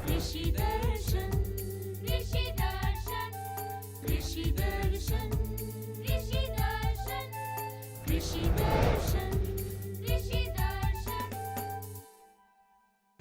कृषि दर्शन कृषि दर्शन कृषि दर्शन कृषि दर्शन कृषि दर्शन कृषि दर्शन।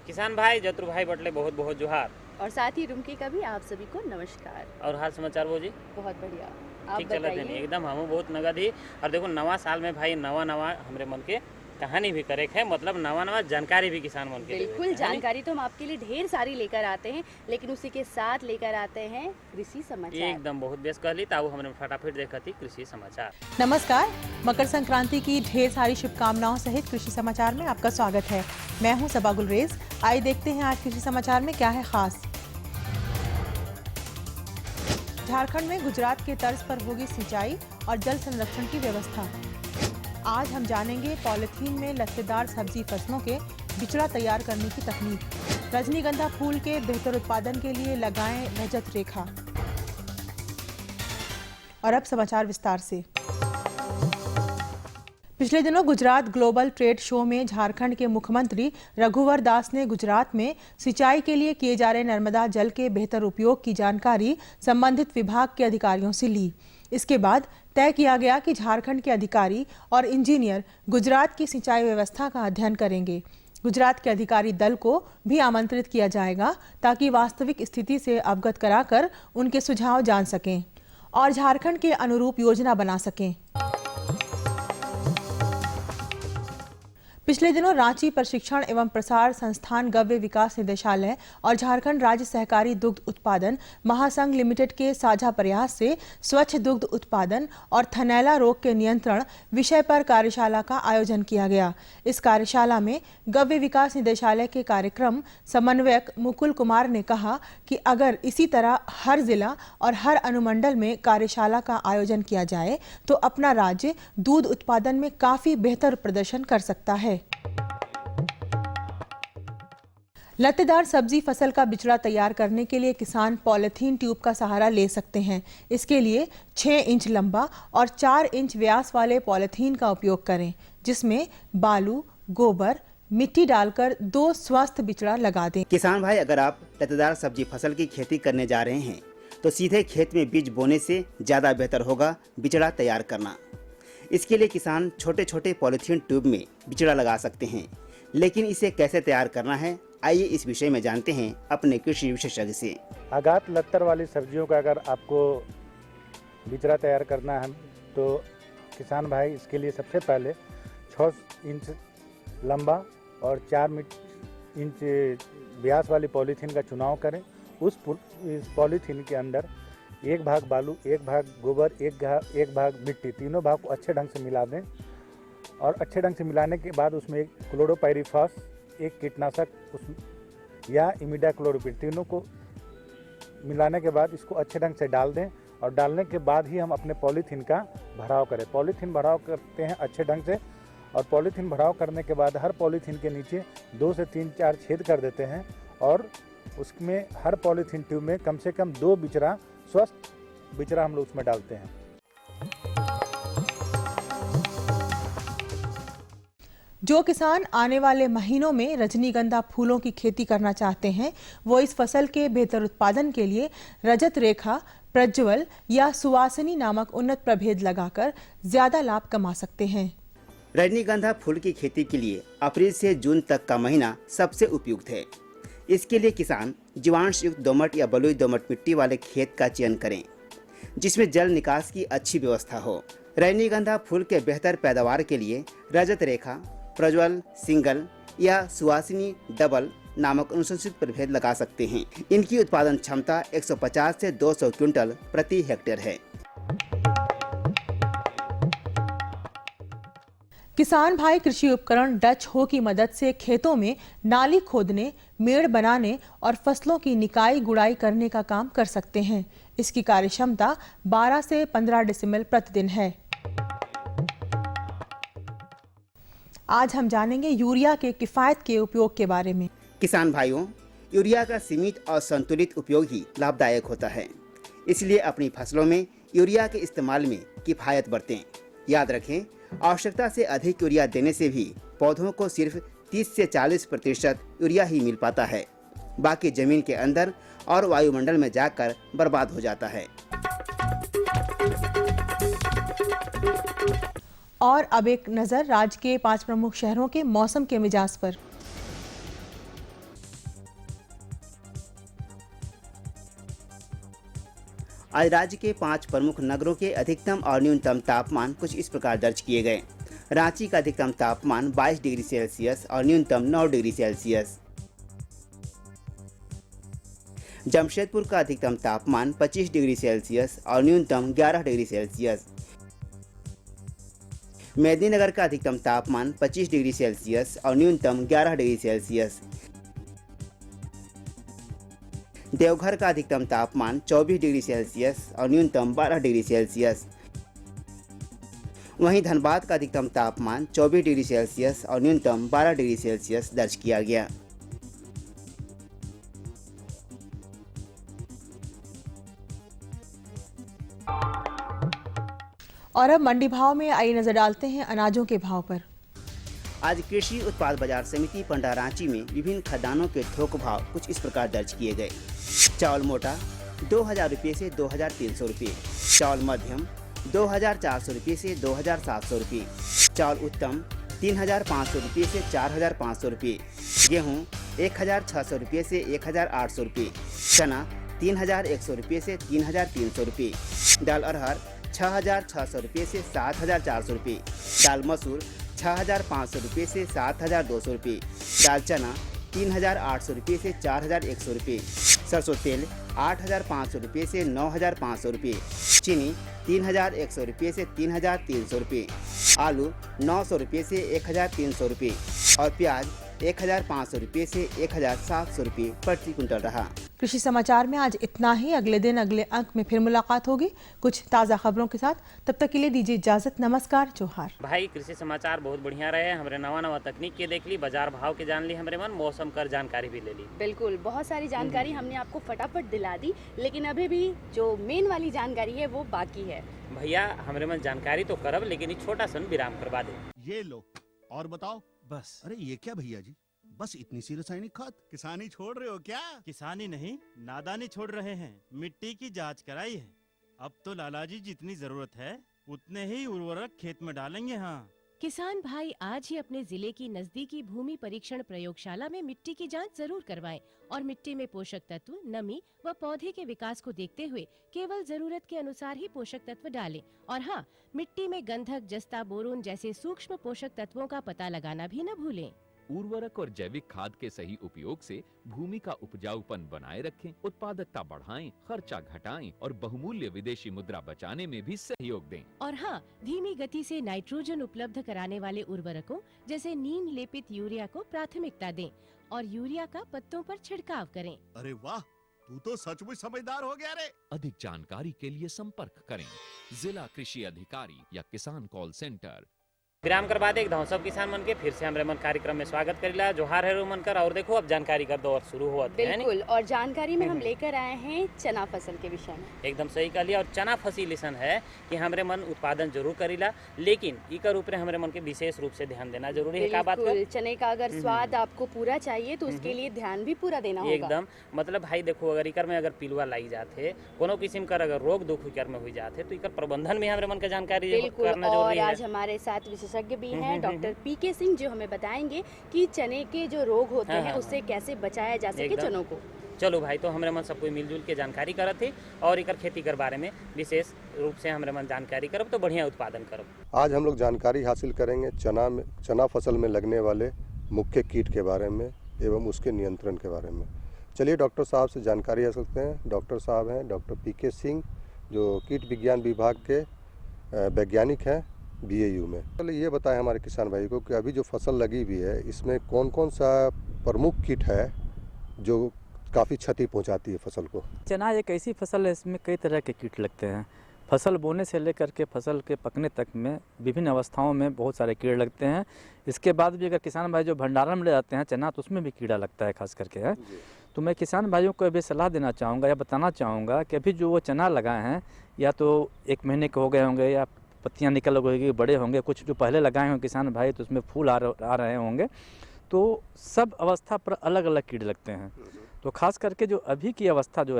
किसान भाई जतरू भाई बटले बहुत बहुत जोहार। और साथ ही रुमकी का भी आप सभी को नमस्कार। और हाल समाचार वो जी बहुत बढ़िया, आप ठीक चलत है बताइए। एकदम हम बहुत नगद ही। और देखो नवा साल में भाई नवा नवा हमरे मन के कहानी भी करे है, मतलब नवा नवा जानकारी भी किसान मन के बिल्कुल, जानकारी तो हम आपके लिए ढेर सारी लेकर आते हैं, लेकिन उसी के साथ लेकर आते हैं कृषि समाचार। एकदम बहुत बेस कहली ताऊ हमने फटाफट देखा थी कृषि समाचार। नमस्कार, मकर संक्रांति की ढेर सारी शुभकामनाओं सहित कृषि समाचार में आपका स्वागत है। मैं हूं सबा गुलरेज। आइए देखते हैं आज कृषि समाचार में क्या है खास। झारखंड में गुजरात के तर्ज पर होगी सिंचाई और जल संरक्षण की व्यवस्था। आज हम जानेंगे पॉलिथीन में लत्तेदार सब्जी फसलों के बिचड़ा तैयार करने की तकनीक। रजनीगंधा फूल के बेहतर उत्पादन के लिए लगाएं रजत रेखा। और अब समाचार विस्तार से। पिछले दिनों गुजरात ग्लोबल ट्रेड शो में झारखंड के मुख्यमंत्री रघुवर दास ने गुजरात में सिंचाई के लिए किए जा रहे नर्मदा जल के बेहतर उपयोग की जानकारी संबंधित विभाग के अधिकारियों से ली। इसके बाद तय किया गया कि झारखंड के अधिकारी और इंजीनियर गुजरात की सिंचाई व्यवस्था का अध्ययन करेंगे। गुजरात के अधिकारी दल को भी आमंत्रित किया जाएगा ताकि वास्तविक स्थिति से अवगत कराकर उनके सुझाव जान सकें और झारखंड के अनुरूप योजना बना सकें। पिछले दिनों रांची प्रशिक्षण एवं प्रसार संस्थान गव्य विकास निदेशालय और झारखंड राज्य सहकारी दुग्ध उत्पादन महासंघ लिमिटेड के साझा प्रयास से स्वच्छ दुग्ध उत्पादन और थनैला रोग के नियंत्रण विषय पर कार्यशाला का आयोजन किया गया। इस कार्यशाला में गव्य विकास निदेशालय के कार्यक्रम समन्वयक मुकुल कुमार ने कहा कि अगर इसी तरह हर जिला और हर अनुमंडल में कार्यशाला का आयोजन किया जाए तो अपना राज्य दूध उत्पादन में काफी बेहतर प्रदर्शन कर सकता है। लत्तेदार सब्जी फसल का बिचड़ा तैयार करने के लिए किसान पॉलिथीन ट्यूब का सहारा ले सकते हैं। इसके लिए 6 इंच लंबा और 4 इंच व्यास वाले पॉलिथीन का उपयोग करें, जिसमें बालू, गोबर, मिट्टी डालकर 2 स्वस्थ बिचड़ा लगा दें। किसान भाई, अगर आप लत्तेदार सब्जी फसल की खेती करने जा रहे हैं तो सीधे खेत में बीज बोने से ज़्यादा बेहतर होगा बिचड़ा तैयार करना। इसके लिए किसान छोटे छोटे पॉलिथीन ट्यूब में बिचड़ा लगा सकते हैं, लेकिन इसे कैसे तैयार करना है, आइए इस विषय में जानते हैं अपने कृषि विशेषज्ञ से। आघात लत्तर वाली सब्जियों का अगर आपको बिचड़ा तैयार करना है तो किसान भाई इसके लिए सबसे पहले 6 इंच लंबा और 4 इंच व्यास वाली पॉलीथीन का चुनाव करें। इस पॉलीथीन के अंदर 1 भाग बालू, 1 भाग गोबर, 1 भाग मिट्टी, तीनों भाग को अच्छे ढंग से मिला दें। और अच्छे ढंग से मिलाने के बाद उसमें एक क्लोरोपाइरीफॉस, एक कीटनाशक या इमिडाक्लोरोपिड, तीनों को मिलाने के बाद इसको अच्छे ढंग से डाल दें। और डालने के बाद ही हम अपने पॉलीथीन का भराव करें। पॉलीथीन भराव करते हैं अच्छे ढंग से, और पॉलीथीन भराव करने के बाद हर पॉलीथीन के नीचे 2 से 3-4 छेद कर देते हैं और उसमें हर पॉलीथीन ट्यूब में कम से कम 2 बिचड़ा, स्वस्थ बिचड़ा हम लोग उसमें डालते हैं। जो किसान आने वाले महीनों में रजनीगंधा फूलों की खेती करना चाहते हैं, वो इस फसल के बेहतर उत्पादन के लिए रजत रेखा, प्रज्वल या सुवासिनी नामक उन्नत प्रभेद लगाकर ज्यादा लाभ कमा सकते हैं। रजनीगंधा फूल की खेती के लिए अप्रैल से जून तक का महीना सबसे उपयुक्त है। इसके लिए किसान जीवांश युक्त दोमट या बलुई दोमट मिट्टी वाले खेत का चयन करें, जिसमें जल निकास की अच्छी व्यवस्था हो। रजनीगंधा फूल के बेहतर पैदावार के लिए रजत रेखा, प्रज्वल सिंगल या सुवासिनी डबल नामक अनुशंसित प्रभेद लगा सकते हैं। इनकी उत्पादन क्षमता 150 से 200 क्विंटल प्रति हेक्टेयर है। किसान भाई कृषि उपकरण डच हो की मदद से खेतों में नाली खोदने, मेड़ बनाने और फसलों की निकाई गुड़ाई करने का काम कर सकते हैं। इसकी कार्यक्षमता 12 से 15 डेसिमल प्रतिदिन है। आज हम जानेंगे यूरिया के किफायत के उपयोग के बारे में। किसान भाइयों, यूरिया का सीमित और संतुलित उपयोग ही लाभदायक होता है। इसलिए अपनी फसलों में यूरिया के इस्तेमाल में किफायत बरतें। याद रखें, आवश्यकता से अधिक यूरिया देने से भी पौधों को सिर्फ 30 से 40% यूरिया ही मिल पाता है। बाकी जमीन के अंदर और वायुमंडल में जाकर बर्बाद हो जाता है। और अब एक नज़र राज्य के 5 प्रमुख शहरों के मौसम के मिजाज पर। आज राज्य के 5 प्रमुख नगरों के अधिकतम और न्यूनतम तापमान कुछ इस प्रकार दर्ज किए गए। रांची का अधिकतम तापमान 22 डिग्री सेल्सियस और न्यूनतम 9 डिग्री सेल्सियस। जमशेदपुर का अधिकतम तापमान 25 डिग्री सेल्सियस और न्यूनतम 11 डिग्री सेल्सियस। मेदिनीनगर का अधिकतम तापमान 25 डिग्री सेल्सियस और न्यूनतम 11 डिग्री सेल्सियस। देवघर का अधिकतम तापमान 24 डिग्री सेल्सियस और न्यूनतम 12 डिग्री सेल्सियस। वहीं धनबाद का अधिकतम तापमान 24 डिग्री सेल्सियस और न्यूनतम 12 डिग्री सेल्सियस दर्ज किया गया। और अब मंडी भाव में आइए नजर डालते हैं अनाजों के भाव पर। आज कृषि उत्पाद बाजार समिति पंडा रांची में विभिन्न खदानों के थोक भाव कुछ इस प्रकार दर्ज किए गए। चावल मोटा 2000 रुपये से 2300 रुपये, चावल मध्यम 2400 रुपये से 2700 रुपये, चावल उत्तम 3500 रुपये से 4500 रुपये, गेहूँ 1600 रुपये से 1800 रुपये, चना 3100 रुपये से 3300 रुपये, दाल अरहर 6600 रुपये से 7400 रुपये, दाल मसूर 6500 रुपये से 7200 रुपये, दाल चना 3800 रुपये से 4100 रुपये, सरसों तेल 8500 रुपये से 9500 रुपये, चीनी 3100 रुपये से 3300 रुपये, आलू 900 रुपये से 1300 रुपये और प्याज 1500 रुपये से 1700 रुपये प्रति क्विंटल रहा। कृषि समाचार में आज इतना ही। अगले दिन अगले अंक में फिर मुलाकात होगी कुछ ताज़ा खबरों के साथ। तब तक के लिए दीजिए इजाजत। नमस्कार, जोहार। भाई कृषि समाचार बहुत बढ़िया रहे। हमारे नवा तकनीक के देख ली, बाजार भाव के जान ली, हमारे मन मौसम कर जानकारी भी ले ली। बिल्कुल, बहुत सारी जानकारी हमने आपको फटाफट दिला दी, लेकिन अभी भी जो मेन वाली जानकारी है वो बाकी है। भैया हमारे मन जानकारी तो करब, लेकिन छोटा सा विराम करवा दे। ये लो और बताओ। बस। अरे ये क्या भैया जी, बस इतनी सी रासायनिक खाद? किसानी छोड़ रहे हो क्या? किसानी नहीं, नादानी छोड़ रहे हैं। मिट्टी की जांच कराई है। अब तो लालाजी जितनी जरूरत है उतने ही उर्वरक खेत में डालेंगे। हाँ, किसान भाई आज ही अपने जिले की नजदीकी भूमि परीक्षण प्रयोगशाला में मिट्टी की जांच जरूर करवाएं और मिट्टी में पोषक तत्व, नमी व पौधे के विकास को देखते हुए केवल जरूरत के अनुसार ही पोषक तत्व डालें। और हाँ, मिट्टी में गंधक, जस्ता, बोरोन जैसे सूक्ष्म पोषक तत्वों का पता लगाना भी न भूलें। उर्वरक और जैविक खाद के सही उपयोग से भूमि का उपजाऊपन बनाए रखें, उत्पादकता बढ़ाएं, खर्चा घटाएं और बहुमूल्य विदेशी मुद्रा बचाने में भी सहयोग दें। और हाँ, धीमी गति से नाइट्रोजन उपलब्ध कराने वाले उर्वरकों जैसे नीम लेपित यूरिया को प्राथमिकता दें और यूरिया का पत्तों पर छिड़काव करें। अरे वाह, तू तो सचमुच समझदार हो गया रे। अधिक जानकारी के लिए संपर्क करें जिला कृषि अधिकारी या किसान कॉल सेंटर। विराम कर बाद एक सब किसान मन के फिर से हमारे मन कार्यक्रम में स्वागत करिला। जोहार है मन कर। और देखो अब जानकारी कर दो और शुरू हुआ। बिल्कुल, और जानकारी में हम लेकर आए हैं चना फसल के विषय में। एकदम सही कह लिया। और चना फसल ऐसा है कि हमारे मन उत्पादन जरूर करीला, लेकिन इकर ऊपर हमारे मन के विशेष रूप से ध्यान देना जरूरी है। क्या बात कर? चने का अगर स्वाद आपको पूरा चाहिए तो उसके लिए ध्यान भी पूरा देना होगा। एकदम, मतलब भाई देखो, अगर इकर में अगर पिलुआ लाई जाते, कोनो किस्म का अगर रोग दुख इकर में हुई जाते, तो इकर प्रबंधन में हमारे मन का जानकारी करना जरूरी है। आज हमारे साथ विशेषज्ञ भी हैं डॉक्टर पीके सिंह, जो हमें बताएंगे कि चने के जो रोग होते हैं उससे कैसे बचाया जा सके चनों को। चलो भाई, तो हमारे मन सब कोई मिलजुल के जानकारी करत थे और इकर खेती कर बारे में विशेष रूप से हमारे मन जानकारी करब तो बढ़िया उत्पादन करब। आज हम लोग जानकारी हासिल करेंगे चना फसल में लगने वाले मुख्य कीट के बारे में एवं उसके नियंत्रण के बारे में। चलिए डॉक्टर साहब से जानकारी हासिल करते हैं। डॉक्टर साहब हैं डॉक्टर पीके सिंह, जो कीट विज्ञान विभाग के वैज्ञानिक हैं BAU में। चलिए ये बताएं हमारे किसान भाई को कि अभी जो फसल लगी हुई है इसमें कौन कौन सा प्रमुख कीट है जो काफ़ी क्षति पहुंचाती है फसल को। चना एक ऐसी फसल है, इसमें कई तरह के कीट लगते हैं। फसल बोने से लेकर के फसल के पकने तक में विभिन्न अवस्थाओं में बहुत सारे कीड़े लगते हैं। इसके बाद भी अगर किसान भाई जो भंडारण में ले जाते हैं चना, तो उसमें भी कीड़ा लगता है खास करके है। तो मैं किसान भाइयों को अभी सलाह देना चाहूँगा या बताना चाहूँगा कि अभी जो वो चना लगाए हैं, या तो 1 महीने के हो गए होंगे या पत्तियाँ निकल होगी, बड़े होंगे, कुछ जो पहले लगाए होंगे किसान भाई तो उसमें फूल आ रहे होंगे, तो सब अवस्था पर अलग अलग कीड़े लगते हैं। तो खास करके जो अभी की अवस्था जो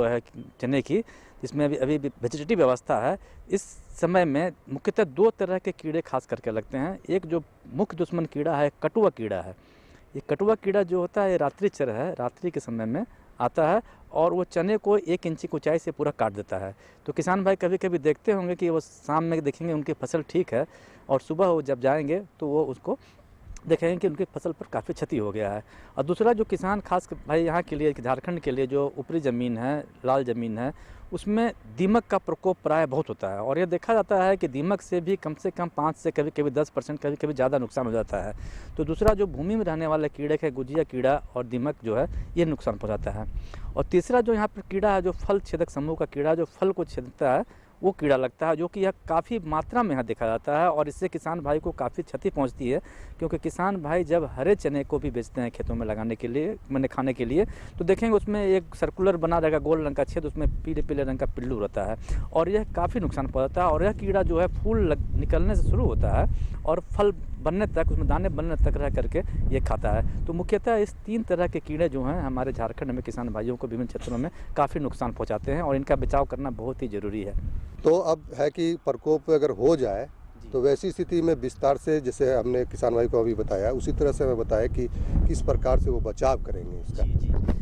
है चने की, जिसमें अभी वेजिटेटिव अवस्था है, इस समय में मुख्यतः 2 तरह के कीड़े खास करके लगते हैं। एक जो मुख्य दुश्मन कीड़ा है कटुआ कीड़ा है। ये कटुआ कीड़ा जो होता है ये रात्रिचर है, रात्रि के समय में आता है और वो चने को 1 इंच की ऊंचाई से पूरा काट देता है। तो किसान भाई कभी कभी देखते होंगे कि वो शाम में देखेंगे उनकी फसल ठीक है और सुबह वो जब जाएंगे तो वो उसको देखेंगे कि उनकी फसल पर काफ़ी क्षति हो गया है। और दूसरा जो किसान खास भाई यहाँ के लिए, झारखंड के लिए जो ऊपरी ज़मीन है, लाल ज़मीन है, उसमें दीमक का प्रकोप प्राय बहुत होता है और ये देखा जाता है कि दीमक से भी कम 5 से कभी कभी 10%, कभी कभी ज़्यादा नुकसान हो जाता है। तो दूसरा जो भूमि में रहने वाले कीड़े है, गुजिया कीड़ा और दीमक जो है, ये नुकसान पहुँचाता है। और तीसरा जो यहाँ पर कीड़ा है, जो फल छेदक समूह का कीड़ा, जो फल को छेदता है, वो कीड़ा लगता है, जो कि यह काफ़ी मात्रा में यहाँ देखा जाता है और इससे किसान भाई को काफ़ी क्षति पहुँचती है। क्योंकि किसान भाई जब हरे चने को भी बेचते हैं खेतों में लगाने के लिए, मैंने खाने के लिए, तो देखेंगे उसमें एक सर्कुलर बना रहेगा गोल रंग का छेद, उसमें पीले पीले रंग का पिल्लू रहता है और यह काफ़ी नुकसान पहुँचाता है। और यह कीड़ा जो है फूल निकलने से शुरू होता है और फल बनने तक, उसमें दाने बनने तक रह करके ये खाता है। तो मुख्यतः इस 3 तरह के कीड़े जो हैं हमारे झारखंड में किसान भाइयों को विभिन्न क्षेत्रों में काफ़ी नुकसान पहुँचाते हैं और इनका बचाव करना बहुत ही ज़रूरी है। तो अब है कि प्रकोप अगर हो जाए तो वैसी स्थिति में विस्तार से, जैसे हमने किसान भाई को अभी बताया, उसी तरह से हमें बताया कि किस प्रकार से वो बचाव करेंगे इसका।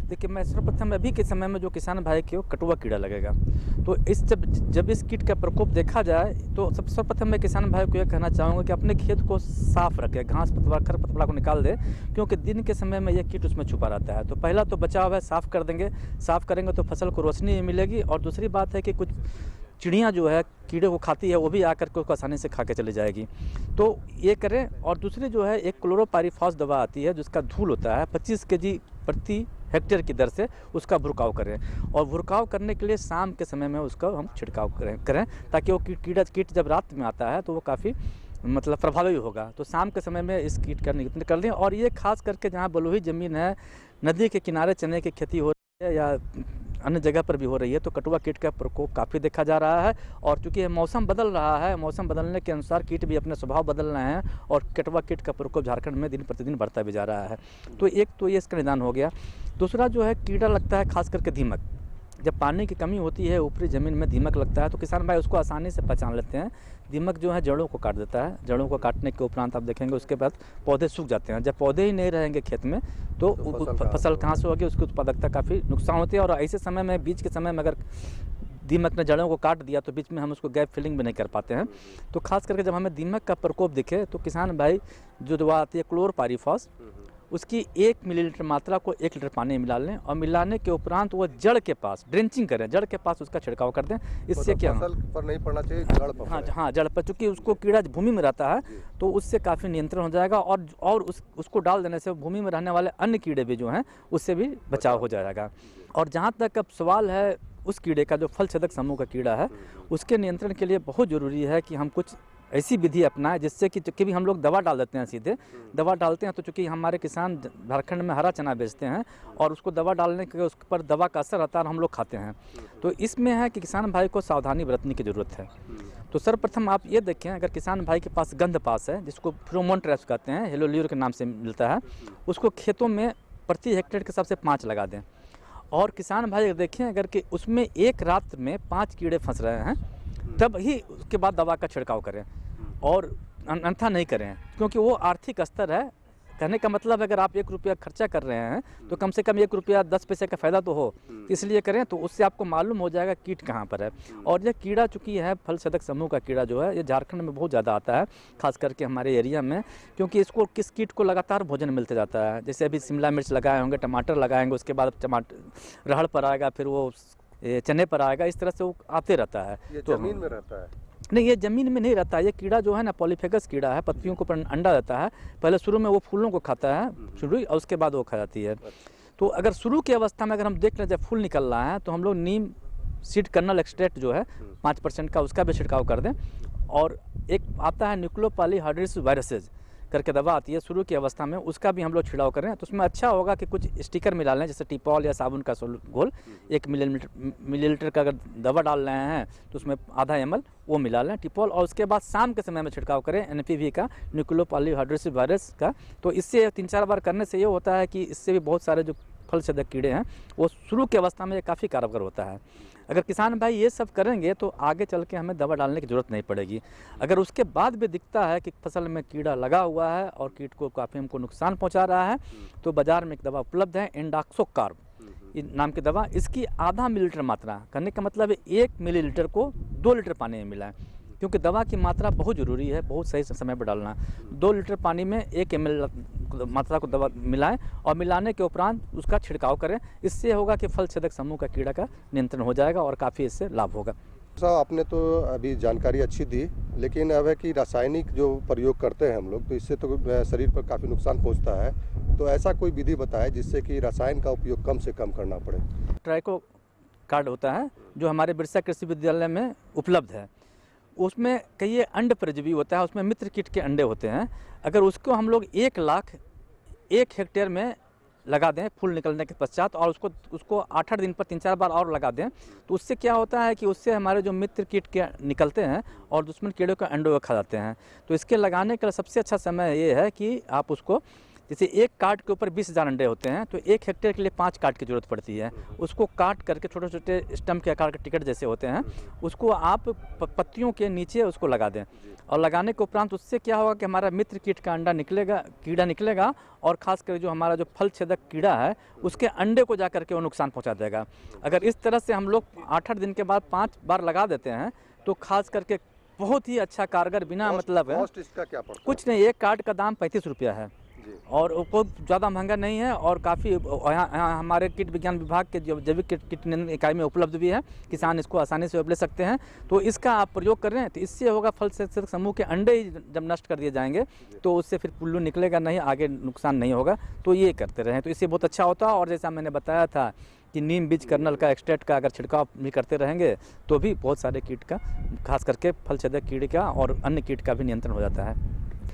देखिए, मैं सर्वप्रथम अभी के समय में जो किसान भाई को कटुआ कीड़ा लगेगा, तो इस जब इस कीट का प्रकोप देखा जाए तो सर्वप्रथम मैं किसान भाई को यह कहना चाहूँगा कि अपने खेत को साफ रखें, घास पतवार खरपतवार को निकाल दे, क्योंकि दिन के समय में यह कीट उसमें छुपा रहता है। तो पहला तो बचाव है, साफ कर देंगे। साफ करेंगे तो फसल को रोशनी मिलेगी और दूसरी बात है कि कुछ चिड़ियाँ जो है कीड़े को खाती है, वो भी आकर के उसको आसानी से खा के चली जाएगी। तो ये करें। और दूसरी जो है एक क्लोरोपाइरीफॉस दवा आती है जिसका धूल होता है, 25 kg प्रति हेक्टेयर की दर से उसका भुरकाव करें। और भुरकाव करने के लिए शाम के समय में उसका हम छिड़काव करें ताकि वो कीट जब रात में आता है तो वो काफ़ी प्रभावी होगा। तो शाम के समय में इस कीट का नियंत्रण कर लें। और ये खास करके जहाँ बलुई ज़मीन है, नदी के किनारे चने की खेती हो रही है या अन्य जगह पर भी हो रही है, तो कटुआ कीट का प्रकोप काफ़ी देखा जा रहा है। और चूँकि मौसम बदल रहा है, मौसम बदलने के अनुसार कीट भी अपने स्वभाव बदल रहे हैं और कटुआ कीट का प्रकोप झारखंड में दिन प्रतिदिन बढ़ता भी जा रहा है। तो एक तो ये इसका निदान हो गया। दूसरा जो है कीड़ा लगता है खास करके दीमक। जब पानी की कमी होती है, ऊपरी ज़मीन में दीमक लगता है, तो किसान भाई उसको आसानी से पहचान लेते हैं। दीमक जो है जड़ों को काट देता है। जड़ों को काटने के उपरांत आप देखेंगे उसके बाद पौधे सूख जाते हैं। जब पौधे ही नहीं रहेंगे खेत में तो फसल कहाँ से होगी, उसकी उत्पादकता काफ़ी नुकसान होती है। और ऐसे समय में, बीच के समय में अगर दीमक ने जड़ों को काट दिया तो बीच में हम उसको गैप फिलिंग भी नहीं कर पाते हैं। तो खास करके जब हमें दीमक का प्रकोप दिखे तो किसान भाई जो दवा आती है क्लोरोपाइरीफॉस, उसकी 1 मिलीलीटर मात्रा को 1 लीटर पानी में मिला लें और मिलाने के उपरांत वो जड़ के पास ड्रेंचिंग करें, जड़ के पास उसका छिड़काव कर दें। इससे क्या फसल पर नहीं पड़ना चाहिए, जड़ पर। हाँ, जड़ पर, चूँकि उसको कीड़ा भूमि में रहता है तो उससे काफ़ी नियंत्रण हो जाएगा। और उसको डाल देने से भूमि में रहने वाले अन्य कीड़े भी जो हैं उससे भी बचाव हो जाएगा। और जहाँ तक अब सवाल है उस कीड़े का, जो फल छेदक समूह का कीड़ा है, उसके नियंत्रण के लिए बहुत ज़रूरी है कि हम कुछ ऐसी विधि अपनाएं जिससे कि चूँकि भी हम लोग दवा डाल देते हैं, सीधे दवा डालते हैं। तो चूँकि हमारे किसान झारखंड में हरा चना बेचते हैं और उसको दवा डालने के उस पर दवा का असर आता है और हम लोग खाते हैं। तो इसमें है कि किसान भाई को सावधानी बरतने की ज़रूरत है। तो सर्वप्रथम आप ये देखें, अगर किसान भाई के पास गंध पास है, जिसको फेरोमोन ट्रैप्स कहते हैं, हेलोल्यूर के नाम से मिलता है, उसको खेतों में प्रति हेक्टेयर के हिसाब से 5 लगा दें। और किसान भाई देखें अगर कि उसमें एक रात में 5 कीड़े फंस रहे हैं, तब ही उसके बाद दवा का छिड़काव करें और अन्यथा नहीं करें, क्योंकि वो आर्थिक स्तर है। कहने का मतलब अगर आप 1 रुपया खर्चा कर रहे हैं तो कम से कम 1 रुपया 10 पैसे का फ़ायदा तो हो, इसलिए करें। तो उससे आपको मालूम हो जाएगा कीट कहाँ पर है। और यह कीड़ा चूँकि है फल छेदक समूह का कीड़ा जो है, ये झारखंड में बहुत ज़्यादा आता है, खास करके हमारे एरिया में, क्योंकि इसको किस कीट को लगातार भोजन मिलते जाता है। जैसे अभी शिमला मिर्च लगाए होंगे, टमाटर लगाएंगे, उसके बाद रहड़ पर आएगा, फिर वो चने पर आएगा, इस तरह से वो आते रहता है। ये तो जमीन में रहता है? नहीं, ये ज़मीन में नहीं रहता। ये कीड़ा जो है ना, पॉलीफेगस कीड़ा है, पत्तियों के ऊपर अंडा देता है। पहले शुरू में वो फूलों को खाता है शुरू, और उसके बाद वो खा जाती है। तो अगर शुरू की अवस्था में अगर हम देख लें जब फूल निकल रहा है, तो हम लोग नीम सीड कर्नल एक्सट्रैक्ट जो है 5% का, उसका भी छिड़काव कर दें। और एक आता है न्यूक्लियोपालीहाइड्रेस वायरसेज करके दवा आती है शुरू की अवस्था में, उसका भी हम लोग छिड़काव करें। तो उसमें अच्छा होगा कि कुछ स्टिकर मिला लें, जैसे टिपॉल या साबुन का घोल 1 मिलीलीटर का अगर दवा डाल रहे हैं तो उसमें आधा ml वो मिला लें टिपॉल। और उसके बाद शाम के समय में छिड़काव करें NPV का, न्यूक्लियोपालीहाइड्रेस वायरस का। तो इससे 3-4 बार करने से ये होता है कि इससे भी बहुत सारे जो फल छेदक कीड़े हैं वो शुरू की अवस्था में ये काफ़ी कारगर होता है। अगर किसान भाई ये सब करेंगे तो आगे चल के हमें दवा डालने की ज़रूरत नहीं पड़ेगी। अगर उसके बाद भी दिखता है कि फसल में कीड़ा लगा हुआ है और कीट को काफ़ी हमको नुकसान पहुंचा रहा है तो बाज़ार में एक दवा उपलब्ध है, इंडॉक्सोकार्ब नाम की दवा। इसकी आधा मिलीलीटर मात्रा, करने का मतलब 1 मिलीलीटर को 2 लीटर पानी में मिलाएं, क्योंकि दवा की मात्रा बहुत ज़रूरी है, बहुत सही समय पर डालना। 2 लीटर पानी में 1 ml मात्रा को दवा मिलाएं और मिलाने के उपरांत उसका छिड़काव करें। इससे होगा कि फल छेदक समूह का कीड़ा का नियंत्रण हो जाएगा और काफ़ी इससे लाभ होगा। साहब आपने तो अभी जानकारी अच्छी दी, लेकिन अब है कि रासायनिक जो प्रयोग करते हैं हम लोग तो इससे तो शरीर पर काफ़ी नुकसान पहुंचता है, तो ऐसा कोई विधि बताए जिससे कि रसायन का उपयोग कम से कम करना पड़े। ट्राइको कार्ड होता है जो हमारे बिरसा कृषि विद्यालय में उपलब्ध है, उसमें कई अंड परजीवी होता है, उसमें मित्र कीट के अंडे होते हैं। अगर उसको हम लोग 1 लाख 1 हेक्टेयर में लगा दें फूल निकलने के पश्चात और उसको 8-8 दिन पर 3-4 बार और लगा दें तो उससे क्या होता है कि उससे हमारे जो मित्र कीट के निकलते हैं और दुश्मन कीड़ों के अंडों को खा जाते हैं। तो इसके लगाने का सबसे अच्छा समय ये है कि आप उसको, जैसे 1 कार्ड के ऊपर 20,000 अंडे होते हैं तो 1 हेक्टेयर के लिए 5 कार्ड की ज़रूरत पड़ती है। उसको काट करके छोटे छोटे स्टम्प के आकार के टिकट जैसे होते हैं उसको आप पत्तियों के नीचे उसको लगा दें और लगाने के उपरांत उससे क्या होगा कि हमारा मित्र कीट का अंडा निकलेगा, कीड़ा निकलेगा और ख़ासकर जो हमारा जो फल छेदक कीड़ा है उसके अंडे को जा करके वो नुकसान पहुंचा देगा। अगर इस तरह से हम लोग 8-8 दिन के बाद 5 बार लगा देते हैं तो खास करके बहुत ही अच्छा कारगर, बिना मतलब है कॉस्ट इसका क्या पड़ता है? कुछ नहीं, 1 कार्ड का दाम 35 रुपया है और वो ज़्यादा महंगा नहीं है और काफ़ी यहाँ हमारे कीट विज्ञान विभाग के जैविक कीट नियंत्रण इकाई में उपलब्ध भी है, किसान इसको आसानी से ले सकते हैं। तो इसका आप प्रयोग कर रहे हैं तो इससे होगा फल छेदक समूह के अंडे ही जब नष्ट कर दिए जाएंगे तो उससे फिर पुल्लू निकलेगा नहीं, आगे नुकसान नहीं होगा। तो ये करते रहें तो इससे बहुत अच्छा होता है। और जैसा मैंने बताया था कि नीम बीज कर्नल का एक्सट्रैक्ट का अगर छिड़काव भी करते रहेंगे तो भी बहुत सारे कीट का, खास करके फल छेदक कीड़े का और अन्य कीट का भी नियंत्रण हो जाता है।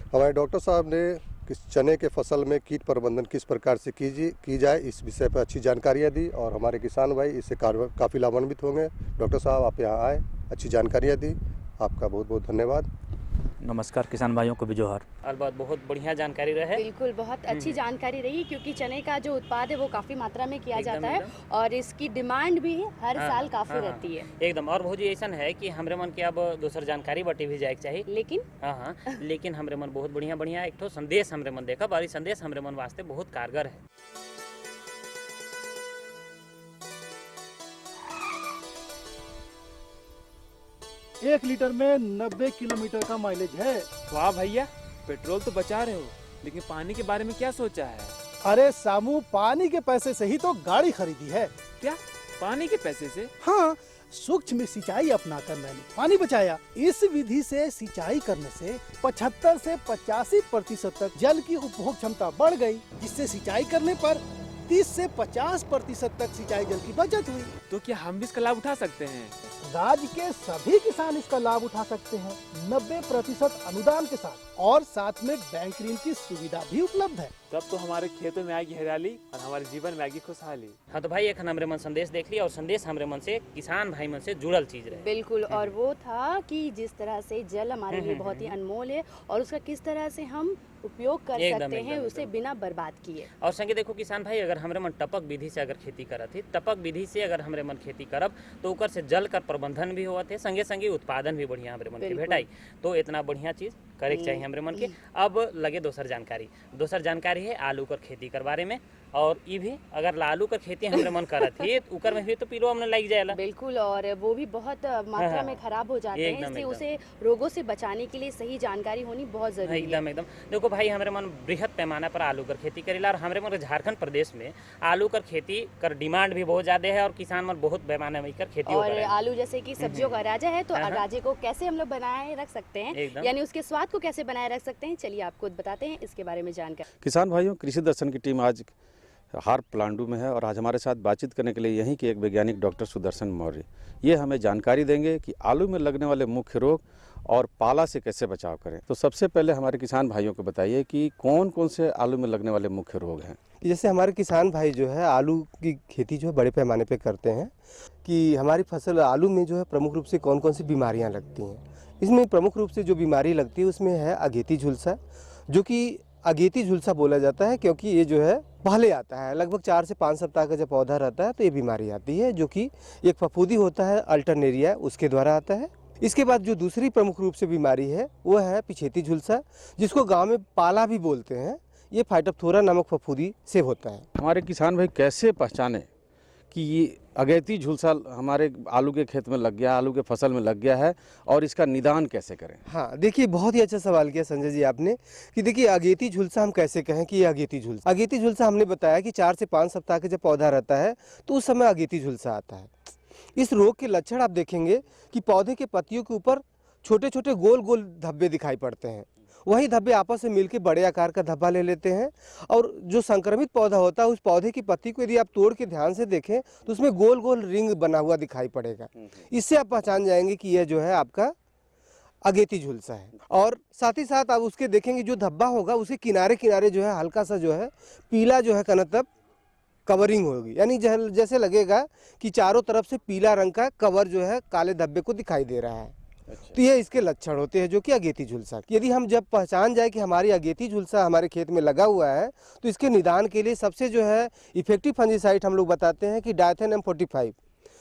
हमारे डॉक्टर साहब ने किस चने के फसल में कीट प्रबंधन किस प्रकार से की जाए इस विषय पर अच्छी जानकारियाँ दी और हमारे किसान भाई इससे काफ़ी लाभान्वित होंगे। डॉक्टर साहब आप यहाँ आए, अच्छी जानकारियाँ दी, आपका बहुत बहुत धन्यवाद। नमस्कार किसान भाइयों को भी जोहार। और बहुत बढ़िया जानकारी रहे। बिल्कुल बहुत अच्छी जानकारी रही, क्योंकि चने का जो उत्पाद है वो काफ़ी मात्रा में किया जाता है और इसकी डिमांड भी हर साल काफ़ी रहती है एकदम। और भौजी ऐसा है कि हमरे मन के अब दूसर जानकारी बटे भी जाए चाहिए, लेकिन लेकिन हमरे मन बहुत बढ़िया एक तो संदेश हमरे मन देखा और संदेश हमरे मन वास्ते बहुत कारगर है। 1 लीटर में 90 किलोमीटर का माइलेज है। वाह भैया, पेट्रोल तो बचा रहे हो, लेकिन पानी के बारे में क्या सोचा है? अरे सामू, पानी के पैसे से ही तो गाड़ी खरीदी है। क्या पानी के पैसे से? हाँ, सूक्ष्म सिंचाई अपनाकर मैंने पानी बचाया। इस विधि से सिंचाई करने से 75 से 85% तक जल की उपभोग क्षमता बढ़ गई, जिससे सिंचाई करने पर 30 से 50% तक सिंचाई जल की बचत हुई। तो क्या हम भी इसका लाभ उठा सकते हैं? राज्य के सभी किसान इसका लाभ उठा सकते हैं 90% अनुदान के साथ, और साथ में बैंक ऋण की सुविधा भी उपलब्ध है। तब तो हमारे खेतों में आएगी हरियाली और हमारे जीवन में आएगी खुशहाली। हाँ तो भाई एक हमरे मन संदेश देख लिया और संदेश हमरे मन से किसान भाई मन से जुड़ल चीज रहे। बिल्कुल, और वो था कि जिस तरह से जल हमारे लिए बहुत ही अनमोल है और उसका किस तरह से हम उपयोग कर सकते हैं उसे बिना बर्बाद किए। और संगे देखो किसान भाई, अगर हमरे मन टपक विधि से अगर खेती करत है, टपक विधि से अगर हमरे मन खेती करब तो ओकर से जल कर प्रबंधन भी होत है, संगे संगे उत्पादन भी बढ़िया हमरे मन के भेटाई। तो इतना बढ़िया चीज करे चाहिए हमरे मन के। अब लगे दोसर जानकारी है आलू कर खेती कर बारे में। और ये भी अगर आलू कर खेती हमरे मन करत है तो उकर में भी तो पिलो हमने लग जाएला। बिल्कुल, और वो भी बहुत मात्रा में खराब हो जाते हैं, इसलिए उसे रोगों से बचाने के लिए सही जानकारी होनी बहुत जरूरी है। एकदम देखो भाई, हमरे मन बृहद पैमाना पर आलू कर खेती करेला और हमरे मन झारखंड प्रदेश में आलू कर खेती कर डिमांड भी बहुत ज्यादा है और किसान मन बहुत पैमाने में कर खेती और आलू जैसे कि सब्जियों का राजा है, तो राजे को कैसे हम लोग बनाए रख सकते हैं, यानी उसके स्वाद को कैसे बनाए रख सकते हैं, चलिए आपको बताते हैं इसके बारे में जानकारी। किसान भाइयों, कृषि दर्शन की टीम आज हार पलांडू में है और आज हमारे साथ बातचीत करने के लिए यहीं के एक वैज्ञानिक डॉक्टर सुदर्शन मौर्य ये हमें जानकारी देंगे कि आलू में लगने वाले मुख्य रोग और पाला से कैसे बचाव करें। तो सबसे पहले हमारे किसान भाइयों को बताइए कि कौन कौन से आलू में लगने वाले मुख्य रोग हैं। जैसे हमारे किसान भाई जो है आलू की खेती जो है बड़े पैमाने पे करते हैं, कि हमारी फसल आलू में जो है प्रमुख रूप से कौन कौन सी बीमारियाँ लगती हैं। इसमें प्रमुख रूप से जो बीमारी लगती है उसमें है अघेती झुलसा, जो कि अगेती झुलसा बोला जाता है, क्योंकि ये जो है पहले आता है। लगभग 4 से 5 सप्ताह का जब पौधा रहता है तो ये बीमारी आती है, जो कि एक फफूंदी होता है अल्टरनेरिया, उसके द्वारा आता है। इसके बाद जो दूसरी प्रमुख रूप से बीमारी है वो है पिछेती झुलसा, जिसको गांव में पाला भी बोलते हैं। ये फाइटोप्थोरा नामक फफूंदी से होता है। हमारे किसान भाई कैसे पहचाने कि ये अगेती झुलसा हमारे आलू के खेत में लग गया, आलू के फसल में लग गया है, और इसका निदान कैसे करें? हाँ, देखिए बहुत ही अच्छा सवाल किया संजय जी आपने कि देखिए अगेती झुलसा हम कैसे कहें कि ये अगेती झुलसा। अगेती झुलसा हमने बताया कि 4 से 5 सप्ताह के जब पौधा रहता है तो उस समय अगेती झुलसा आता है। इस रोग के लक्षण आप देखेंगे कि पौधे के पत्तियों के ऊपर छोटे छोटे गोल गोल धब्बे दिखाई पड़ते हैं। वही धब्बे आपस में मिलकर बड़े आकार का धब्बा ले लेते हैं, और जो संक्रमित पौधा होता है उस पौधे की पत्ती को यदि आप तोड़ के ध्यान से देखें तो उसमें गोल गोल रिंग बना हुआ दिखाई पड़ेगा। इससे आप पहचान जाएंगे कि यह जो है आपका अगेती झुलसा है। और साथ ही साथ आप उसके देखेंगे जो धब्बा होगा उसके किनारे किनारे जो है हल्का सा जो है पीला जो है कनतब कवरिंग होगी, यानी जैसे लगेगा कि चारों तरफ से पीला रंग का कवर जो है काले धब्बे को दिखाई दे रहा है। तो ये इसके लक्षण होते हैं जो कि अगेती झुलसा। यदि हम जब पहचान जाए कि हमारी अगेती झुलसा हमारे खेत में लगा हुआ है तो इसके निदान के लिए सबसे जो है इफेक्टिव फंजीसाइड हम लोग बताते हैं कि डायथेन M45,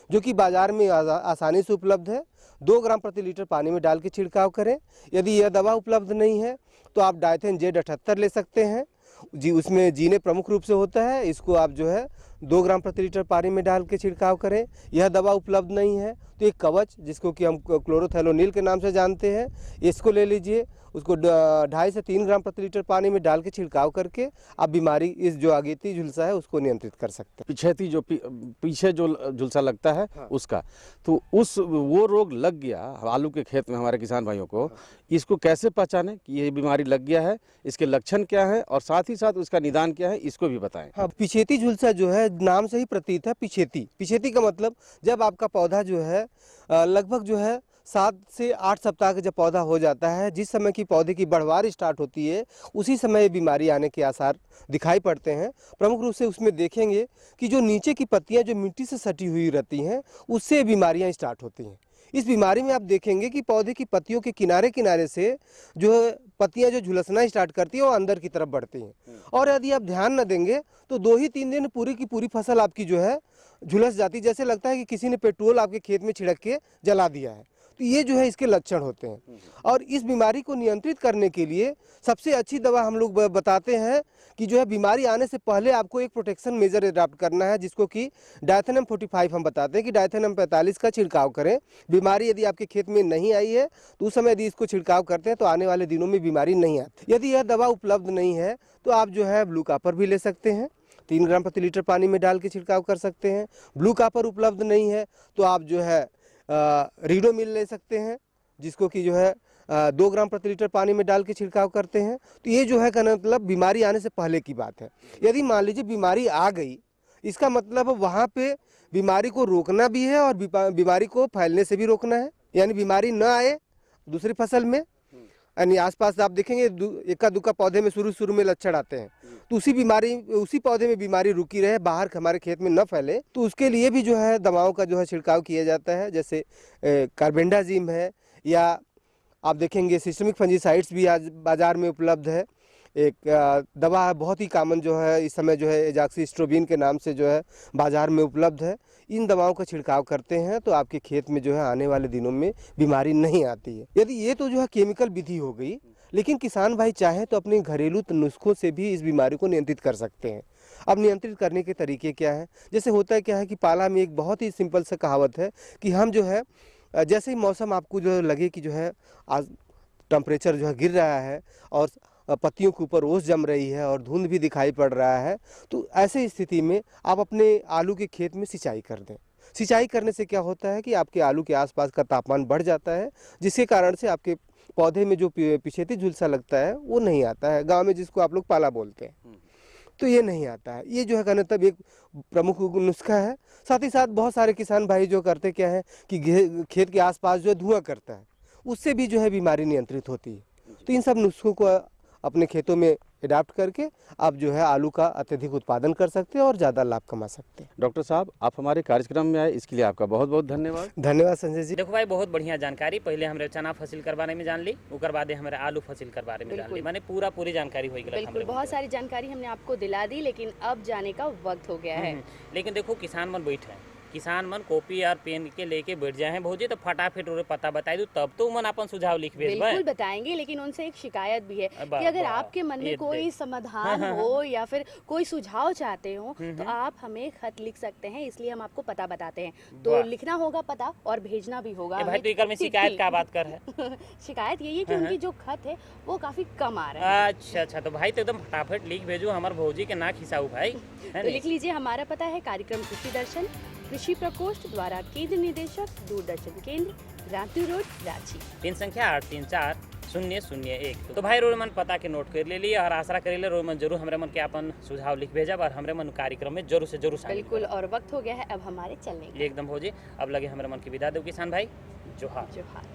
जो कि बाजार में आसानी से उपलब्ध है। 2 ग्राम प्रति लीटर पानी में डाल के छिड़काव करें। यदि यह दवा उपलब्ध नहीं है तो आप डायथेन Z78 ले सकते हैं जी, उसमें जीने प्रमुख रूप से होता है। इसको आप जो है 2 ग्राम प्रति लीटर पानी में डाल के छिड़काव करें। यह दवा उपलब्ध नहीं है तो एक कवच, जिसको कि हम क्लोरोथैलोनिल के नाम से जानते हैं, इसको ले लीजिए। उसको 2.5 से 3 ग्राम प्रति लीटर पानी में डाल के छिड़काव करके आप बीमारी इस जो अगेती झुलसा है उसको नियंत्रित कर सकते हैं। पिछेती जो पीछे जो झुलसा लगता है उसका, तो वो रोग लग गया आलू के खेत में हमारे किसान भाइयों को, इसको कैसे पहचाने कि ये बीमारी लग गया है, इसके लक्षण क्या है और साथ ही साथ उसका निदान क्या है, इसको भी बताएं। हाँ, पिछेती झुलसा जो है नाम से ही प्रतीत है पिछेती। पिछेती का मतलब जब आपका पौधा जो है लगभग जो है 7 से 8 सप्ताह का जब पौधा हो जाता है, जिस समय की पौधे की बढ़वार स्टार्ट होती है उसी समय ये बीमारी आने के आसार दिखाई पड़ते हैं। प्रमुख रूप से उसमें देखेंगे कि जो नीचे की पत्तियां जो मिट्टी से सटी हुई रहती हैं उससे बीमारियां स्टार्ट होती हैं। इस बीमारी में आप देखेंगे कि पौधे की पत्तियों के किनारे किनारे से जो पत्तियां जो झुलसना स्टार्ट करती हैं वो अंदर की तरफ बढ़ती हैं, और यदि आप ध्यान न देंगे तो 2 ही 3 दिन पूरी की पूरी फसल आपकी जो है झुलस जाती, जैसे लगता है कि किसी ने पेट्रोल आपके खेत में छिड़क के जला दिया है। तो ये जो है इसके लक्षण होते हैं। और इस बीमारी को नियंत्रित करने के लिए सबसे अच्छी दवा हम लोग बताते हैं कि जो है बीमारी आने से पहले आपको एक प्रोटेक्शन मेजर अडॉप्ट करना है, जिसको कि डायथेन M45 हम बताते हैं कि डायथेन M45 का छिड़काव करें। बीमारी यदि आपके खेत में नहीं आई है तो उस समय यदि इसको छिड़काव करते हैं तो आने वाले दिनों में बीमारी नहीं आती। यदि यह दवा उपलब्ध नहीं है तो आप जो है ब्लू कॉपर भी ले सकते हैं, 3 ग्राम प्रति लीटर पानी में डाल के छिड़काव कर सकते हैं। ब्लू कॉपर उपलब्ध नहीं है तो आप जो है रीडोमिल ले सकते हैं, जिसको कि जो है 2 ग्राम प्रति लीटर पानी में डाल के छिड़काव करते हैं। तो ये जो है का मतलब बीमारी आने से पहले की बात है। यदि मान लीजिए बीमारी आ गई, इसका मतलब वहाँ पे बीमारी को रोकना भी है और बीमारी को फैलने से भी रोकना है, यानी बीमारी न आए दूसरी फसल में। यानी आसपास आप देखेंगे इक्का दुक्का पौधे में शुरू में लक्षण आते हैं, तो उसी पौधे में बीमारी रुकी रहे, बाहर हमारे खेत में न फैले, तो उसके लिए भी जो है दवाओं का जो है छिड़काव किया जाता है। जैसे कार्बेंडाजिम है, या आप देखेंगे सिस्टमिक फंजीसाइड्स भी आज बाजार में उपलब्ध है। एक दवा बहुत ही कॉमन जो है इस समय जो है एजाक्सिस्ट्रोबिन के नाम से जो है बाजार में उपलब्ध है। इन दवाओं का छिड़काव करते हैं तो आपके खेत में जो है आने वाले दिनों में बीमारी नहीं आती है। यदि ये तो जो है केमिकल विधि हो गई, लेकिन किसान भाई चाहे तो अपने घरेलू नुस्खों से भी इस बीमारी को नियंत्रित कर सकते हैं। अब नियंत्रित करने के तरीके क्या है, जैसे होता है क्या है कि पाला में एक बहुत ही सिंपल सा कहावत है कि हम जो है जैसे ही मौसम आपको जो लगे कि जो है आज टेम्परेचर जो है गिर रहा है और पत्तियों के ऊपर ओस जम रही है और धुंध भी दिखाई पड़ रहा है, तो ऐसे स्थिति में आप अपने आलू के खेत में सिंचाई कर दें। सिंचाई करने से क्या होता है कि आपके आलू के आसपास का तापमान बढ़ जाता है, जिसके कारण से आपके पौधे में जो पिछेती झुलसा लगता है वो नहीं आता है, गांव में जिसको आप लोग पाला बोलते हैं, तो ये नहीं आता है। ये जो है कहने तब एक प्रमुख नुस्खा है। साथ ही साथ बहुत सारे किसान भाई जो करते क्या है कि खेत के आसपास जो धुआं करता है, उससे भी जो है बीमारी नियंत्रित होती है। तो इन सब नुस्खों को अपने खेतों में अडाप्ट करके आप जो है आलू का अत्यधिक उत्पादन कर सकते हैं और ज़्यादा लाभ कमा सकते हैं। डॉक्टर साहब, आप हमारे कार्यक्रम में आए, इसके लिए आपका बहुत बहुत धन्यवाद। धन्यवाद संजय जी। देखो भाई, बहुत बढ़िया जानकारी। पहले हमरे चना फसिल के बारे में जान ली, उकर बाद हमारे आलू फसिल के बारे में जान ली, माने पूरी जानकारी हो गई। बिल्कुल, बहुत सारी जानकारी हमने आपको दिला दी, लेकिन अब जाने का वक्त हो गया है। लेकिन देखो, किसान मन बैठे हैं, किसान मन कॉपी और पेन के लेके बैठ जाए हैं भौजी, तो फटाफट उन्हें पता बताई दो, तब तो मन अपन सुझाव लिख भेज। बिल्कुल बताएंगे, लेकिन उनसे एक शिकायत भी है कि अगर आपके मन में कोई समाधान हो या फिर कोई सुझाव चाहते हो तो आप हमें खत लिख सकते हैं, इसलिए हम आपको पता बताते हैं। तो लिखना होगा पता और भेजना भी होगा। भाई तो इकर में शिकायत का बात कर है? शिकायत यही है कि उनकी जो खत है वो काफी कम आ रहा है। अच्छा, तो भाई तो एकदम फटाफट लिख भेजो, हमारे भौजी के ना खिसाऊ भाई। तो लिख लीजिए, हमारा पता है कार्यक्रम कृषि दर्शन, कृषि प्रकोष्ठ द्वारा केंद्र निदेशक, दूरदर्शन केंद्र, रातू रोड, रांची। पिन संख्या 834001। तो भाई रोज मन पता के नोट कर ले लिए और आशा करेले रोज मन जरूर हमरे मन के अपन सुझाव लिख भेजा और हमरे मन कार्यक्रम में जरूर से जरूर शामिल। बिल्कुल, और वक्त हो गया है अब हमारे चलने का। एकदम भौजी, अब लगे हमरे मन की विदा दो किसान भाई। जोहार। जोहार।